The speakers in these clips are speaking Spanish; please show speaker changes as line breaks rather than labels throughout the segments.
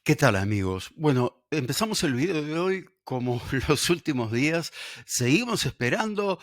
¿Qué tal, amigos? Bueno, empezamos el video de hoy como los últimos días. Seguimos esperando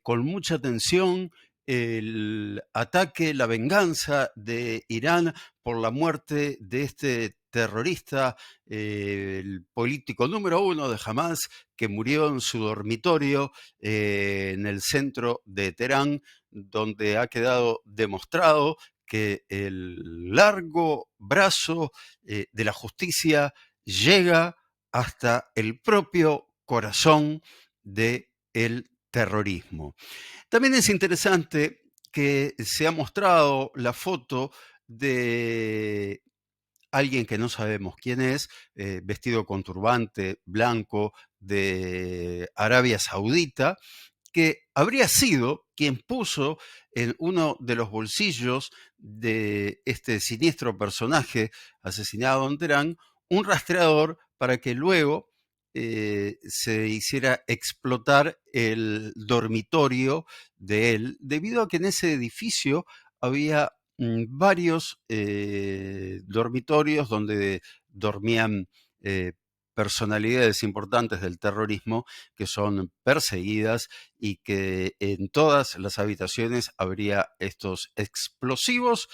con mucha atención el ataque, la venganza de Irán por la muerte de este terrorista, el político número uno de Hamás, que murió en su dormitorio en el centro de Teherán, donde ha quedado demostrado que el largo brazo de la justicia llega hasta el propio corazón del terrorismo. También es interesante que se ha mostrado la foto de alguien que no sabemos quién es, vestido con turbante blanco de Arabia Saudita, que habría sido quien puso en uno de los bolsillos de este siniestro personaje asesinado en Teherán un rastreador para que luego se hiciera explotar el dormitorio de él, debido a que en ese edificio había varios dormitorios donde dormían personalidades importantes del terrorismo que son perseguidas y que en todas las habitaciones habría estos explosivos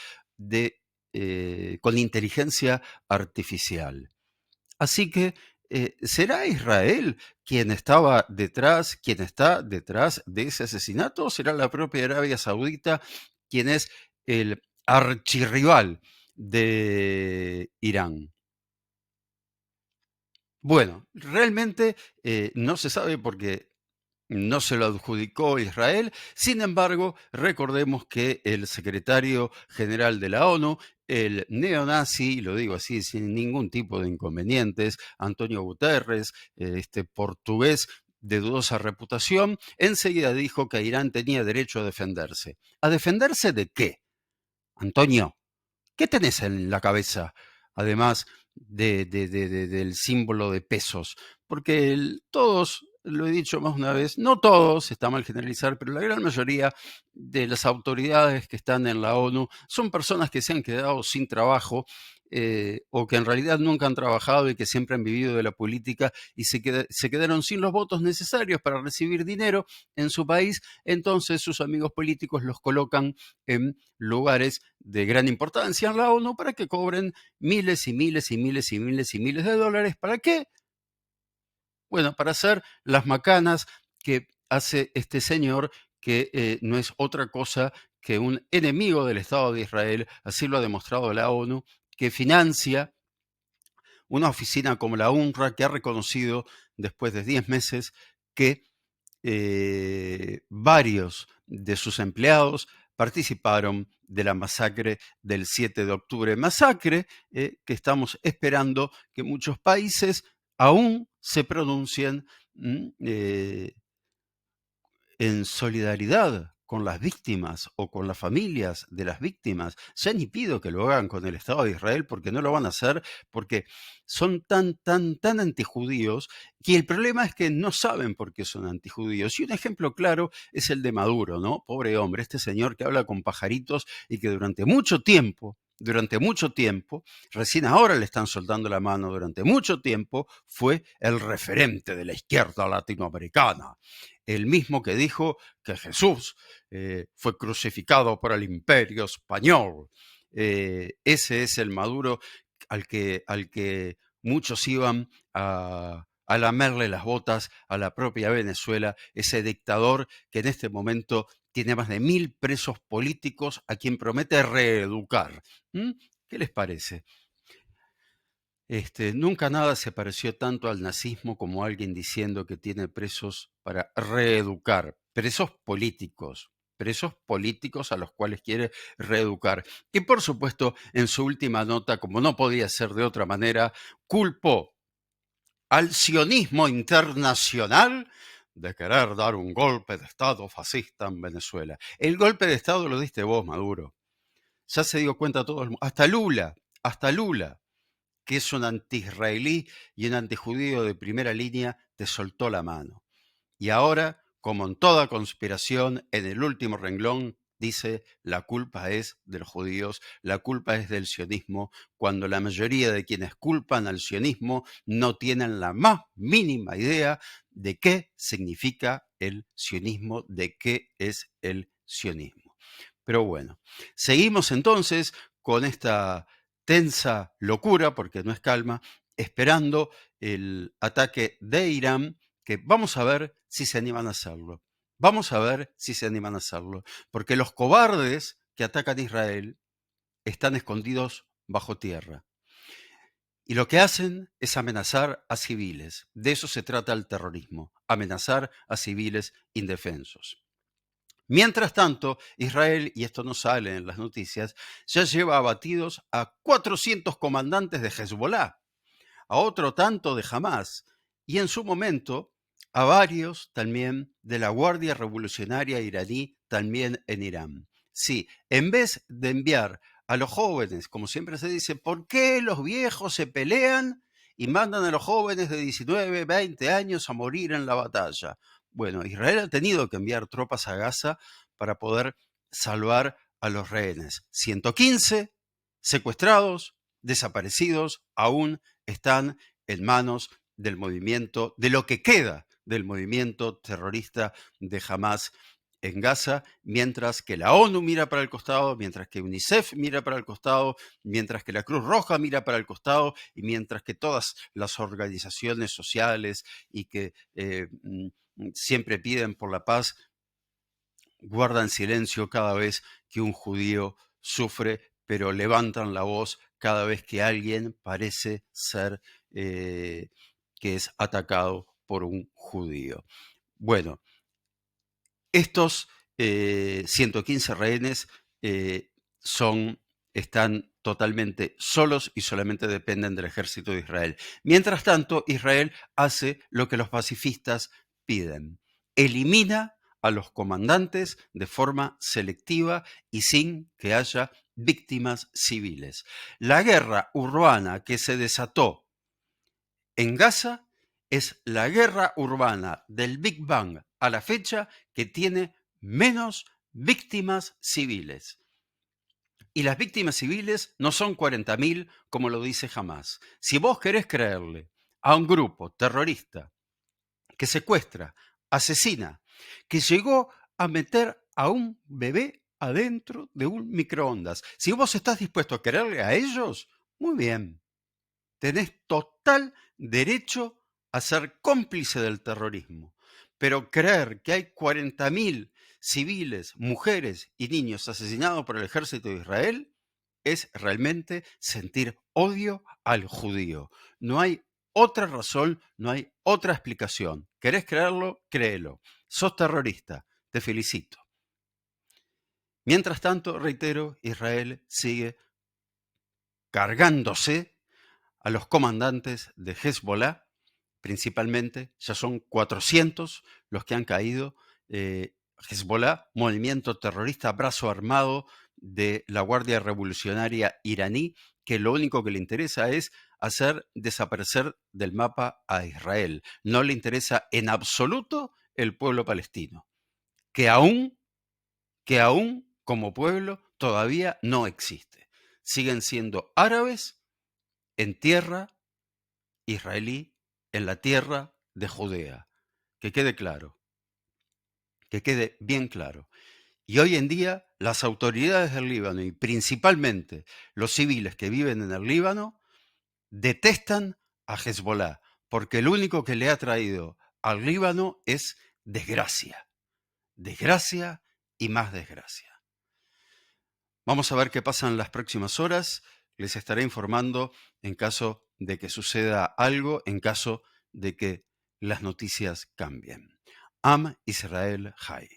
con inteligencia artificial. Así que, ¿será Israel quien está detrás de ese asesinato, o será la propia Arabia Saudita quien es el archirrival de Irán? Bueno, realmente no se sabe porque no se lo adjudicó Israel. Sin embargo, recordemos que el secretario general de la ONU, el neonazi, y lo digo así sin ningún tipo de inconvenientes, Antonio Guterres, este portugués de dudosa reputación, enseguida dijo que Irán tenía derecho a defenderse. ¿A defenderse de qué? Antonio, ¿qué tenés en la cabeza, además del símbolo de pesos? Porque todos, lo he dicho más una vez, no todos, está mal generalizar, pero la gran mayoría de las autoridades que están en la ONU son personas que se han quedado sin trabajo, o que en realidad nunca han trabajado y que siempre han vivido de la política y se quedaron sin los votos necesarios para recibir dinero en su país. Entonces sus amigos políticos los colocan en lugares de gran importancia en la ONU para que cobren miles y miles y miles y miles y miles de dólares. ¿Para qué? Bueno, para hacer las macanas que hace este señor, que no es otra cosa que un enemigo del Estado de Israel. Así lo ha demostrado la ONU, que financia una oficina como la UNRWA, que ha reconocido después de 10 meses que varios de sus empleados participaron de la masacre del 7 de octubre. Masacre que estamos esperando que muchos países aún se pronuncien en solidaridad con las víctimas o con las familias de las víctimas. Ya ni pido que lo hagan con el Estado de Israel, porque no lo van a hacer, porque son tan antijudíos, y el problema es que no saben por qué son antijudíos. Y un ejemplo claro es el de Maduro, ¿no? Pobre hombre, este señor que habla con pajaritos y que durante mucho tiempo, recién ahora le están soltando la mano, durante mucho tiempo fue el referente de la izquierda latinoamericana, el mismo que dijo que Jesús fue crucificado por el imperio español. Ese es el Maduro al que muchos iban a lamerle las botas a la propia Venezuela, ese dictador que en este momento tiene más de 1000 presos políticos a quien promete reeducar. ¿Mm? ¿Qué les parece? Nunca nada se pareció tanto al nazismo como alguien diciendo que tiene presos para reeducar, presos políticos a los cuales quiere reeducar. Y por supuesto, en su última nota, como no podía ser de otra manera, culpó al sionismo internacional de querer dar un golpe de Estado fascista en Venezuela. El golpe de Estado lo diste vos, Maduro. Ya se dio cuenta todo el mundo, hasta Lula, que es un anti-israelí y un antijudío de primera línea, te soltó la mano. Y ahora, como en toda conspiración, en el último renglón, dice la culpa es de los judíos, la culpa es del sionismo, cuando la mayoría de quienes culpan al sionismo no tienen la más mínima idea de qué significa el sionismo, de qué es el sionismo. Pero bueno, seguimos entonces con esta tensa locura, porque no es calma, esperando el ataque de Irán, que vamos a ver si se animan a hacerlo. Vamos a ver si se animan a hacerlo, porque los cobardes que atacan a Israel están escondidos bajo tierra. Y lo que hacen es amenazar a civiles. De eso se trata el terrorismo, amenazar a civiles indefensos. Mientras tanto, Israel, y esto no sale en las noticias, ya lleva abatidos a 400 comandantes de Hezbollah, a otro tanto de Hamás, y en su momento a varios también de la Guardia Revolucionaria iraní, también en Irán. Sí, en vez de enviar a los jóvenes, como siempre se dice, ¿por qué los viejos se pelean y mandan a los jóvenes de 19, 20 años a morir en la batalla? Bueno, Israel ha tenido que enviar tropas a Gaza para poder salvar a los rehenes. 115 secuestrados, desaparecidos, aún están en manos del movimiento, de lo que queda del movimiento terrorista de Hamás en Gaza, mientras que la ONU mira para el costado, mientras que UNICEF mira para el costado, mientras que la Cruz Roja mira para el costado y mientras que todas las organizaciones sociales y que siempre piden por la paz guardan silencio cada vez que un judío sufre, pero levantan la voz cada vez que alguien parece ser que es atacado por un judío. Bueno, estos 115 rehenes están totalmente solos y solamente dependen del ejército de Israel. Mientras tanto, Israel hace lo que los pacifistas piden. Elimina a los comandantes de forma selectiva y sin que haya víctimas civiles. La guerra urbana que se desató en Gaza es la guerra urbana del Big Bang a la fecha que tiene menos víctimas civiles. Y las víctimas civiles no son 40.000 como lo dice Hamás. Si vos querés creerle a un grupo terrorista que secuestra, asesina, que llegó a meter a un bebé adentro de un microondas, si vos estás dispuesto a creerle a ellos, muy bien. Tenés total derecho a ser cómplice del terrorismo, pero creer que hay 40.000 civiles, mujeres y niños asesinados por el ejército de Israel es realmente sentir odio al judío. No hay otra razón, no hay otra explicación. ¿Querés creerlo? Créelo. Sos terrorista. Te felicito. Mientras tanto, reitero, Israel sigue cargándose a los comandantes de Hezbollah, principalmente, ya son 400 los que han caído. Hezbollah, movimiento terrorista, brazo armado de la Guardia Revolucionaria iraní, que lo único que le interesa es hacer desaparecer del mapa a Israel. No le interesa en absoluto el pueblo palestino, que aún como pueblo todavía no existe. Siguen siendo árabes en tierra israelí, en la tierra de Judea. Que quede claro, que quede bien claro. Y hoy en día las autoridades del Líbano y principalmente los civiles que viven en el Líbano detestan a Hezbollah, porque el único que le ha traído al Líbano es desgracia, desgracia y más desgracia. Vamos a ver qué pasa en las próximas horas. Les estaré informando en caso de que suceda algo, en caso de que las noticias cambien. Am Israel Chai.